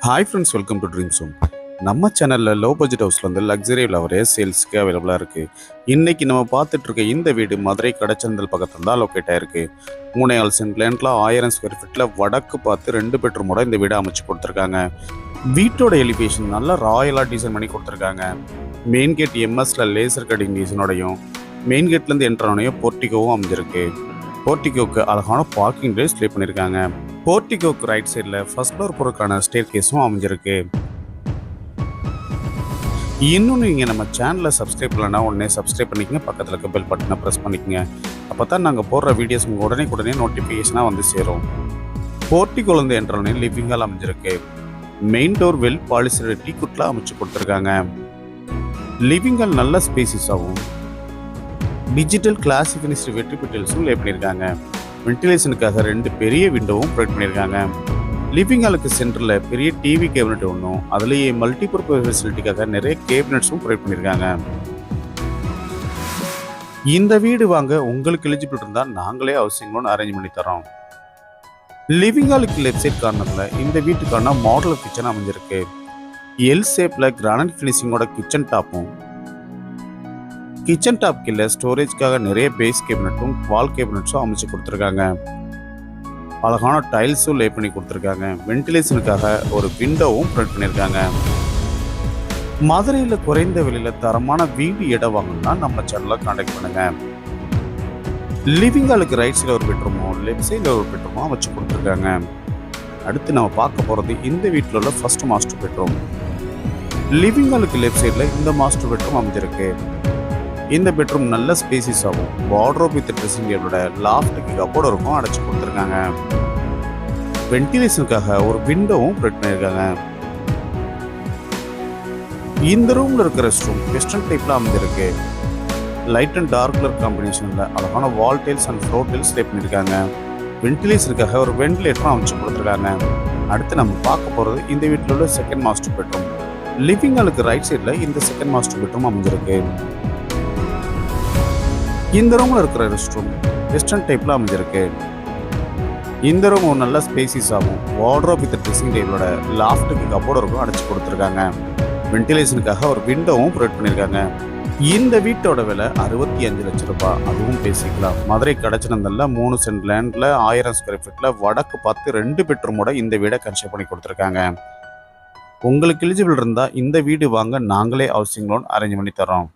Hi friends, welcome to dreams home. நம்ம சேனலில் low budget ஹவுஸில் வந்து லக்ஸரி லவரே சேல்ஸுக்கு அவைலபிளாக இருக்குது. இன்றைக்கி நம்ம பார்த்துட்ருக்க இந்த வீடு மதுரை கடச்சந்தல் பக்கத்தில் தான் லொக்கேட் ஆகிருக்கு. 3.5 சென்ட் லேண்டில் 1000 ஸ்கொயர் ஃபீட்டில் வடக்கு பார்த்து 2 பெட்ரூமோட இந்த வீடை அமைச்சு கொடுத்துருக்காங்க. வீட்டோட எலிவேஷன் நல்லா ராயலாக டிசைன் பண்ணி கொடுத்துருக்காங்க. மெயின் கேட் எம்எஸ்ல லேசர் கட்டிங் டிசைனோடையும் மெயின் கேட்லேருந்து என்ட்ரானோடையும் போர்ட்டிகோவும் அமைஞ்சிருக்கு. போர்ட்டிகோக்கு அழகான பார்க்கிங் பிளேஸ் ப்ளே பண்ணியிருக்காங்க. போர்ட்டிகோக்கு ரைட் சைடில் ஃபர்ஸ்ட் ஃப்ளோர் போகிறதுக்கான ஸ்டேர் கேஸும் அமைஞ்சிருக்கு. இன்னும் நீங்கள் நம்ம சேனலை சப்ஸ்கிரைப் பண்ணலன்னா உடனே சப்ஸ்கிரைப் பண்ணிக்கங்க, பக்கத்தில் இருக்க பெல் பட்டனை ப்ரெஸ் பண்ணிக்கங்க. அப்போ தான் நாங்கள் போடுற வீடியோஸ் உங்கள் உடனே நோட்டிஃபிகேஷனாக வந்து சேரும். போர்ட்டிகோலேருந்து என்ட்ரானே லிவிங் ஹால் அமைஞ்சிருக்கு. மெயின் டோர் வெல் பாலிஸ்டர் டீக்குட்டில் அமைச்சு கொடுத்துருக்காங்க. லிவிங் ஹால் நல்ல ஸ்பேசிஸாகவும் டிஜிட்டல் கிளாஸ் ஃபினிஷ்டு வெற்றி பெட்டில்ஸும் லே பண்ணியிருக்காங்க. வென்டிலேஷனுக்காக 2 பெரிய விண்டோவும் ப்ரொவைட் பண்ணியிருக்காங்க. லிவிங் ஹாலுக்கு சென்டரில் பெரிய டிவி கேபினெட் ஒன்றும் அதுலேயே மல்டிபர்பஸ் ஃபெசிலிட்டிக்காக நிறைய கேபினெட்ஸும் ப்ரொவைட் பண்ணியிருக்காங்க. இந்த வீடு வாங்க உங்களுக்கு எலிஜிபிள் இருந்தால் நாங்களே ஹவுசிங் லோன் அரேஞ்ச் பண்ணி தரோம். லிவிங் ஹாலுக்கு லெஃப்ட் சைட் கார்னரில் இந்த வீட்டுக்கான மாடல் கிச்சன் அமைஞ்சிருக்கு. எல் ஷேப்பில் கிரானைட் ஃபினிஷிங்கோட கிச்சன் டாப்பும் கிச்சன் டாப் கீழே ஸ்டோரேஜ்க்காக நிறைய பேஸ் கேபினட்டும் வால் கேபினட்ஸும் அமைச்சு கொடுத்துருக்காங்க. அழகான டைல்ஸும் லே பண்ணி கொடுத்துருக்காங்க. வென்டிலேஷனுக்காக ஒரு விண்டோவும் ப்ரொவைட் பண்ணியிருக்காங்க. மதுரையில் குறைந்த விலையில் தரமான வீடு இடம் வாங்கணும்னா நம்ம சேனலை கான்டாக்ட் பண்ணுங்க. லிவிங் ஹாலுக்கு ரைட் சைடில் ஒரு பெட்ரூமும் லெஃப்ட் சைடில் ஒரு பெட்ரூமும் அமைச்சு கொடுத்துருக்காங்க. அடுத்து நம்ம பார்க்க போகிறது இந்த வீட்டில் உள்ள ஃபர்ஸ்ட் மாஸ்டர் பெட்ரூம். லிவிங் ஹாலுக்கு லெஃப்ட் சைடில் இந்த மாஸ்டர் பெட்ரூம் அமைஞ்சிருக்கு. இந்த பெட்ரூம் நல்ல ஸ்பேசிஸ் ஆகும். வார்ட்ரோப் வித் ட்ரெஸ்ஸிங் டேபிளோட லாஃப்ட்டுக்கு கப்போர்டு இருக்கும் அடைச்சு கொடுத்துருக்காங்க. வென்டிலேஷனுக்காக ஒரு விண்டோவும் ப்ரொவைட் பண்ணியிருக்காங்க. இந்த ரூமில் இருக்கிற ரெஸ்ட் ரூம் வெஸ்டர்ன் டைப்பில் அமைஞ்சிருக்கு. லைட் அண்ட் டார்க் கலர் காம்பினேஷனில் அழகான வால் டைல்ஸ் அண்ட் ஃப்ளோர் டைல்ஸ் லே பண்ணியிருக்காங்க. வென்டிலேஷனுக்காக ஒரு வென்டிலேட்டரும் அமைச்சு கொடுத்துருக்காங்க. அடுத்து நம்ம பார்க்க போகிறது இந்த வீட்டில் உள்ள செகண்ட் மாஸ்டர் பெட்ரூம். லிவிங் ஹாலுக்கு ரைட் சைடில் இந்த செகண்ட் மாஸ்டர் பெட்ரூம் அமைஞ்சிருக்கு. இந்த ரூமில் இருக்கிற ரெஸ்ட் ரூம் வெஸ்டர்ன் டைப்பில் அமைஞ்சிருக்கு. இந்த ரூம் ஒரு நல்ல ஸ்பேசிஸ் ஆகும். வார்ட்ரோப் வித் ட்ரெஸ்ஸிங் டேபிளோட லாஃப்ட்டுக்கு கப்போர்டு இருக்கும் அடைச்சு கொடுத்துருக்காங்க. வென்டிலேஷனுக்காக ஒரு விண்டோவும் ப்ரொவைட் பண்ணியிருக்காங்க. இந்த வீட்டோட விலை 65 லட்சம் ரூபாய். அதுவும் பேசிக்கலாம். மதுரை கடச்சனந்தல்ல 3 சென்ட் லேண்டில் 1000 ஸ்கொயர் ஃபீட்டில் வடக்கு பார்த்து 2 பெட்ரூமோட இந்த வீடை கன்ஸ்ட்ரக்ட் பண்ணி கொடுத்துருக்காங்க. உங்களுக்கு எலிஜிபிள் இருந்தால் இந்த வீடு வாங்க நாங்களே ஹவுசிங் லோன் அரேஞ்ச் பண்ணி தரோம்.